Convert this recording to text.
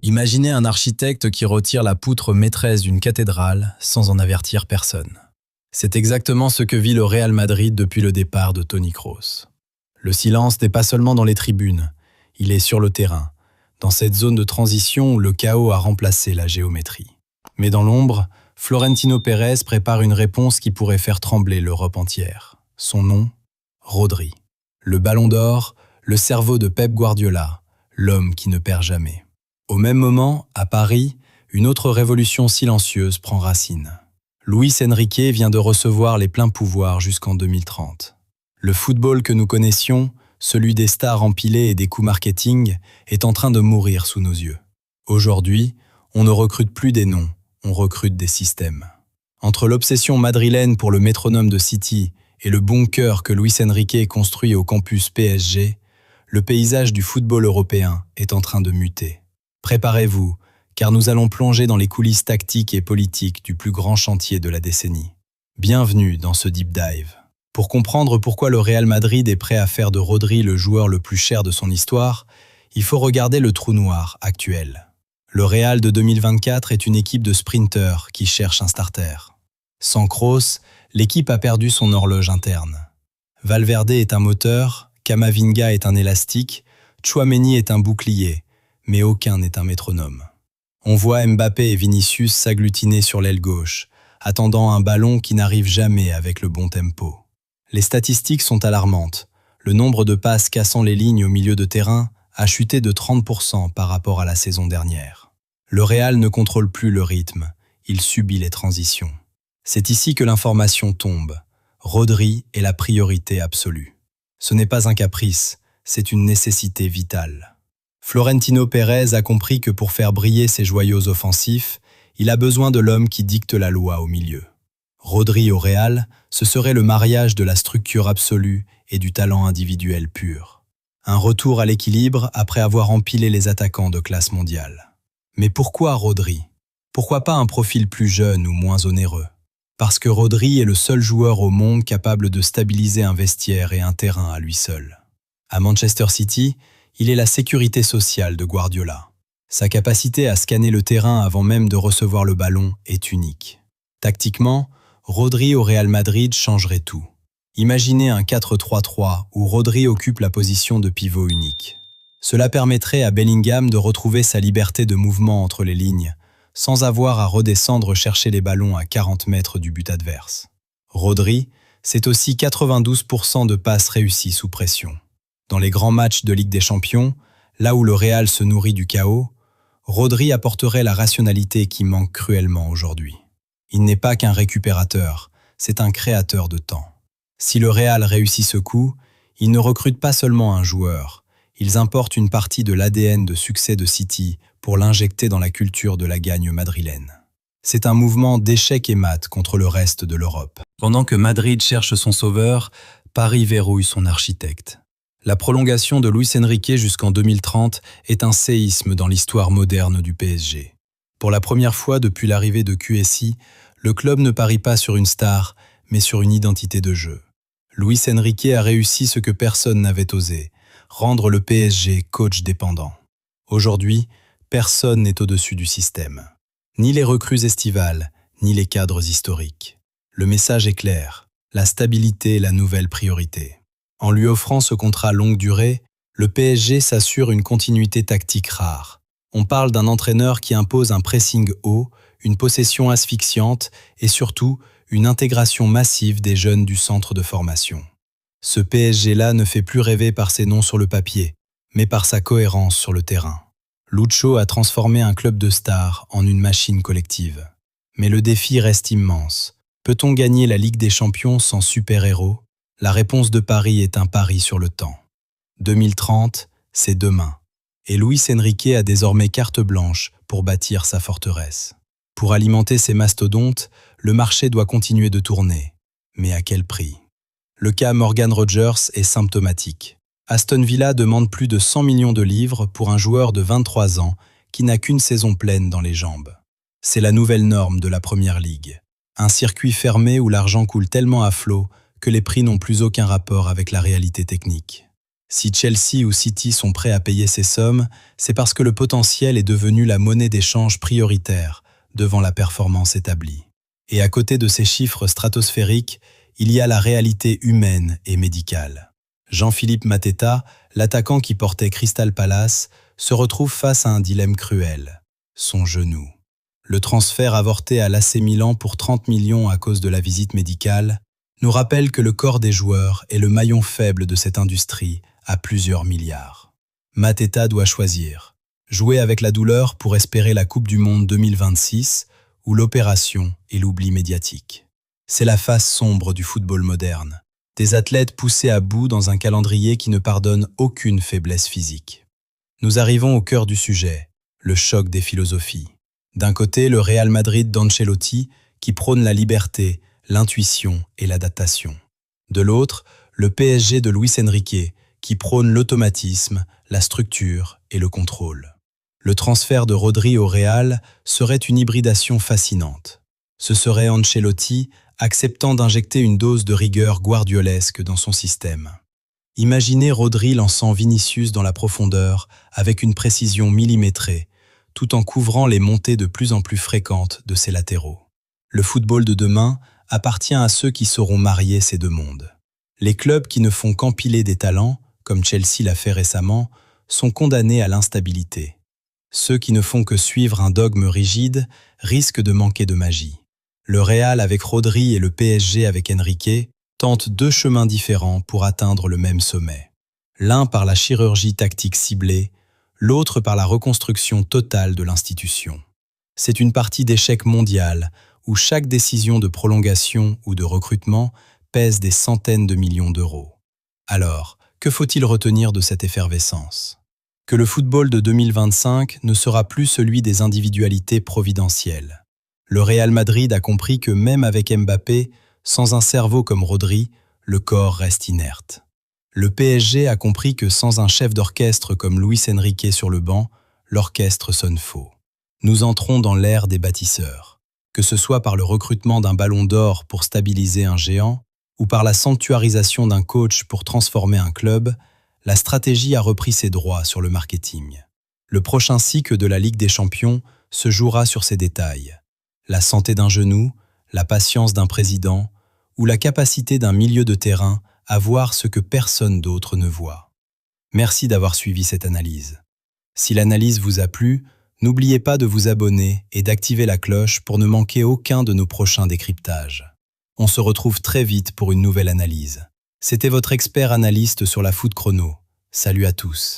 Imaginez un architecte qui retire la poutre maîtresse d'une cathédrale sans en avertir personne. C'est exactement ce que vit le Real Madrid depuis le départ de Toni Kroos. Le silence n'est pas seulement dans les tribunes, il est sur le terrain, dans cette zone de transition où le chaos a remplacé la géométrie. Mais dans l'ombre, Florentino Pérez prépare une réponse qui pourrait faire trembler l'Europe entière. Son nom, Rodri. Le Ballon d'Or, le cerveau de Pep Guardiola, l'homme qui ne perd jamais. Au même moment, à Paris, une autre révolution silencieuse prend racine. Luis Enrique vient de recevoir les pleins pouvoirs jusqu'en 2030. Le football que nous connaissions, celui des stars empilées et des coups marketing, est en train de mourir sous nos yeux. Aujourd'hui, on ne recrute plus des noms, on recrute des systèmes. Entre l'obsession madrilène pour le métronome de City et le bunker que Luis Enrique construit au campus PSG, le paysage du football européen est en train de muter. Préparez-vous, car nous allons plonger dans les coulisses tactiques et politiques du plus grand chantier de la décennie. Bienvenue dans ce Deep Dive. Pour comprendre pourquoi le Real Madrid est prêt à faire de Rodri le joueur le plus cher de son histoire, il faut regarder le trou noir actuel. Le Real de 2024 est une équipe de sprinteurs qui cherche un starter. Sans Kroos, l'équipe a perdu son horloge interne. Valverde est un moteur, Camavinga est un élastique, Tchouaméni est un bouclier, mais aucun n'est un métronome. On voit Mbappé et Vinicius s'agglutiner sur l'aile gauche, attendant un ballon qui n'arrive jamais avec le bon tempo. Les statistiques sont alarmantes. Le nombre de passes cassant les lignes au milieu de terrain a chuté de 30% par rapport à la saison dernière. Le Real ne contrôle plus le rythme, il subit les transitions. C'est ici que l'information tombe. Rodri est la priorité absolue. Ce n'est pas un caprice, c'est une nécessité vitale. Florentino Pérez a compris que pour faire briller ses joyaux offensifs, il a besoin de l'homme qui dicte la loi au milieu. Rodri au Real, ce serait le mariage de la structure absolue et du talent individuel pur. Un retour à l'équilibre après avoir empilé les attaquants de classe mondiale. Mais pourquoi Rodri? Pourquoi pas un profil plus jeune ou moins onéreux? Parce que Rodri est le seul joueur au monde capable de stabiliser un vestiaire et un terrain à lui seul. À Manchester City, il est la sécurité sociale de Guardiola. Sa capacité à scanner le terrain avant même de recevoir le ballon est unique. Tactiquement, Rodri au Real Madrid changerait tout. Imaginez un 4-3-3 où Rodri occupe la position de pivot unique. Cela permettrait à Bellingham de retrouver sa liberté de mouvement entre les lignes, sans avoir à redescendre chercher les ballons à 40 mètres du but adverse. Rodri, c'est aussi 92% de passes réussies sous pression. Dans les grands matchs de Ligue des Champions, là où le Real se nourrit du chaos, Rodri apporterait la rationalité qui manque cruellement aujourd'hui. Il n'est pas qu'un récupérateur, c'est un créateur de temps. Si le Real réussit ce coup, ils ne recrutent pas seulement un joueur, ils importent une partie de l'ADN de succès de City pour l'injecter dans la culture de la gagne madrilène. C'est un mouvement d'échec et mat contre le reste de l'Europe. Pendant que Madrid cherche son sauveur, Paris verrouille son architecte. La prolongation de Luis Enrique jusqu'en 2030 est un séisme dans l'histoire moderne du PSG. Pour la première fois depuis l'arrivée de QSI, le club ne parie pas sur une star, mais sur une identité de jeu. Luis Enrique a réussi ce que personne n'avait osé, rendre le PSG coach dépendant. Aujourd'hui, personne n'est au-dessus du système. Ni les recrues estivales, ni les cadres historiques. Le message est clair, la stabilité est la nouvelle priorité. En lui offrant ce contrat longue durée, le PSG s'assure une continuité tactique rare. On parle d'un entraîneur qui impose un pressing haut, une possession asphyxiante et surtout une intégration massive des jeunes du centre de formation. Ce PSG-là ne fait plus rêver par ses noms sur le papier, mais par sa cohérence sur le terrain. Lucho a transformé un club de stars en une machine collective. Mais le défi reste immense. Peut-on gagner la Ligue des Champions sans super-héros? La réponse de Paris est un pari sur le temps. 2030, c'est demain. Et Luis Enrique a désormais carte blanche pour bâtir sa forteresse. Pour alimenter ces mastodontes, le marché doit continuer de tourner. Mais à quel prix? Le cas Morgan Rogers est symptomatique. Aston Villa demande plus de 100 millions de livres pour un joueur de 23 ans qui n'a qu'une saison pleine dans les jambes. C'est la nouvelle norme de la Première Ligue. Un circuit fermé où l'argent coule tellement à flot que les prix n'ont plus aucun rapport avec la réalité technique. Si Chelsea ou City sont prêts à payer ces sommes, c'est parce que le potentiel est devenu la monnaie d'échange prioritaire devant la performance établie. Et à côté de ces chiffres stratosphériques, il y a la réalité humaine et médicale. Jean-Philippe Mateta, l'attaquant qui portait Crystal Palace, se retrouve face à un dilemme cruel. Son genou. Le transfert avorté à l'AC Milan pour 30 millions à cause de la visite médicale nous rappelle que le corps des joueurs est le maillon faible de cette industrie à plusieurs milliards. Mateta doit choisir. Jouer avec la douleur pour espérer la Coupe du Monde 2026 ou l'opération et l'oubli médiatique. C'est la face sombre du football moderne. Des athlètes poussés à bout dans un calendrier qui ne pardonne aucune faiblesse physique. Nous arrivons au cœur du sujet, le choc des philosophies. D'un côté, le Real Madrid d'Ancelotti qui prône la liberté, l'intuition et l'adaptation. De l'autre, le PSG de Luis Enrique qui prône l'automatisme, la structure et le contrôle. Le transfert de Rodri au Real serait une hybridation fascinante. Ce serait Ancelotti acceptant d'injecter une dose de rigueur guardiolesque dans son système. Imaginez Rodri lançant Vinicius dans la profondeur avec une précision millimétrée, tout en couvrant les montées de plus en plus fréquentes de ses latéraux. Le football de demain appartient à ceux qui sauront marier ces deux mondes. Les clubs qui ne font qu'empiler des talents, comme Chelsea l'a fait récemment, sont condamnés à l'instabilité. Ceux qui ne font que suivre un dogme rigide risquent de manquer de magie. Le Real avec Rodri et le PSG avec Enrique tentent deux chemins différents pour atteindre le même sommet. L'un par la chirurgie tactique ciblée, l'autre par la reconstruction totale de l'institution. C'est une partie d'échec mondial où chaque décision de prolongation ou de recrutement pèse des centaines de millions d'euros. Alors, que faut-il retenir de cette effervescence ? Que le football de 2025 ne sera plus celui des individualités providentielles. Le Real Madrid a compris que même avec Mbappé, sans un cerveau comme Rodri, le corps reste inerte. Le PSG a compris que sans un chef d'orchestre comme Luis Enrique sur le banc, l'orchestre sonne faux. Nous entrons dans l'ère des bâtisseurs. Que ce soit par le recrutement d'un ballon d'or pour stabiliser un géant, ou par la sanctuarisation d'un coach pour transformer un club, la stratégie a repris ses droits sur le marketing. Le prochain cycle de la Ligue des Champions se jouera sur ces détails. La santé d'un genou, la patience d'un président ou la capacité d'un milieu de terrain à voir ce que personne d'autre ne voit. Merci d'avoir suivi cette analyse. Si l'analyse vous a plu, n'oubliez pas de vous abonner et d'activer la cloche pour ne manquer aucun de nos prochains décryptages. On se retrouve très vite pour une nouvelle analyse. C'était votre expert analyste sur la Foot Chrono. Salut à tous.